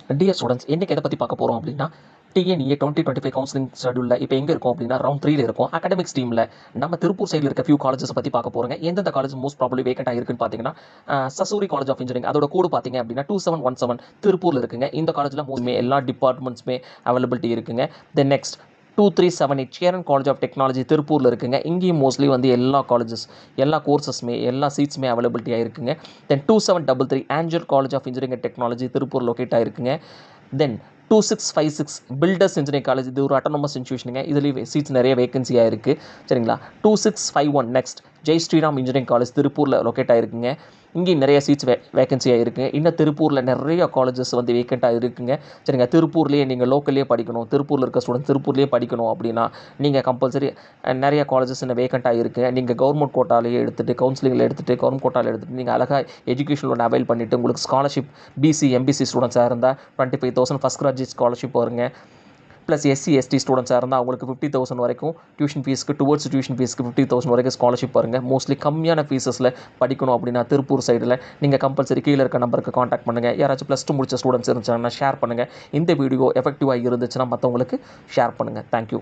Dear students, இன்றைக்கி எதை பற்றி பார்க்க போகிறோம் அப்படின்னா, டிஎன்இஏ 2025 கவுன்சிலிங் ஷெடியூலில் இப்போ எங்கே இருக்கும் அப்படின்னா ரவுண்ட் 3ல இருக்கும். அகாடமிக்ஸ் டீமில் நம்ம திருப்பூர் சைடில் இருக்க ஃபியூ காலேஜஸ் பற்றி பார்க்க போகிறோங்க. எந்தெந்த காலேஜ் மோஸ்ட் ப்ராபப்ளி வேகண்டாக இருக்குன்னு பார்த்தீங்கன்னா, சசூரி காலேஜ் ஆஃப் இன்ஜினியரிங், அதோட கோடு பார்த்தீங்க அப்படின்னா 2717 திருப்பூரில் இருக்குங்க. இந்த காலேஜில் மோஸ்ட்மே எல்லா டிபார்ட்மெண்ட்ஸுமே அவைலபிலிட்டி இருக்குங்க. Then next 2378 Cheran college of technology திருப்பூரில் இருக்குங்க. இங்கேயும் மோஸ்ட்லி வந்து எல்லா காலேஜஸ், எல்லா கோர்சஸ்மே, எல்லா சீட்ஸுமே அவைலபிலிட்டியாக இருக்குங்க. Then 2733 Angel college of engineering and technology Tiruppur locate ஆகிருக்குங்க. தென் 2656 பில்டர்ஸ் இன்ஜினியரிங் காலேஜ், இது ஒரு அட்டானமஸ் இன்ஸ்டியூஷனுங்க. இதுலேயே சீட்ஸ் நிறைய வேகன்சியாக இருக்குது. சரிங்களா. 2651 next Jai Shriram engineering college திருப்பூரில் லொக்கேட் ஆகிருக்குங்க. இங்கேயும் நிறைய சீட்ஸ் வேகன்சியாக இருக்குங்க. இன்னும் திருப்பூரில் நிறைய காலேஜஸ் வந்து வேக்கண்ட்டாக இருக்குங்க. சரிங்க. திருப்பூர்லேயே நீங்கள் லோக்கல்லேயே படிக்கணும், திருப்பூரில் இருக்க ஸ்டூடெண்ட் திருப்பூர்லேயே படிக்கணும் அப்படின்னா நீங்கள் கம்பல்சரி நிறைய காலேஜஸ் இன்னும் வேக்கண்ட்டாக இருக்குங்க. நீங்கள் கவர்மெண்ட் கோட்டாலேயே எடுத்துகிட்டு, கவுன்சிலிங்கில் எடுத்துகிட்டு, கவர்மெண்ட் கோட்டாவில் எடுத்துகிட்டு நீங்கள் அழகாக எஜுகேஷன் லோன் அவைல் பண்ணிவிட்டு உங்களுக்கு ஸ்காலர்ஷிப் பிசி எம்பிசி ஸ்டூடெண்ட்ஸாக இருந்தால் 25,000 ஃபஸ்ட் கிராஜுவேட் ஸ்காலர்ஷிப் வருங்க. ப்ளஸ் எஸ்சி எஸ்டி ஸ்டூடெண்ட்ஸாக இருந்தால் அவங்களுக்கு 50,000 வரைக்கும் டியூஷன் ஃபீஸ்க்கு, டுவர்ட்ஸ் டியூஷன் ஃபீஸ்க்கு 50,000 வரைக்கும் ஸ்காலர்ஷிப் பாருங்கள். மோஸ்ட்லி கம்மியான ஃபீஸஸில் படிக்கணும் அப்படின்னா திருப்பூர் சைடில் நீங்கள் கம்பல்சரி கீழே இருக்க நம்பருக்கு காண்டாக்ட் பண்ணுங்கள். யாராச்சும் +2 முடிச்ச ஸ்டூடெண்ட்ஸ் இருந்துச்சுன்னா ஷேர் பண்ணுங்கள். இந்த வீடியோ எஃபெக்டிவாக இருந்துச்சுன்னா மற்றவங்களுக்கு ஷேர் பண்ணுங்கள். தேங்க்யூ.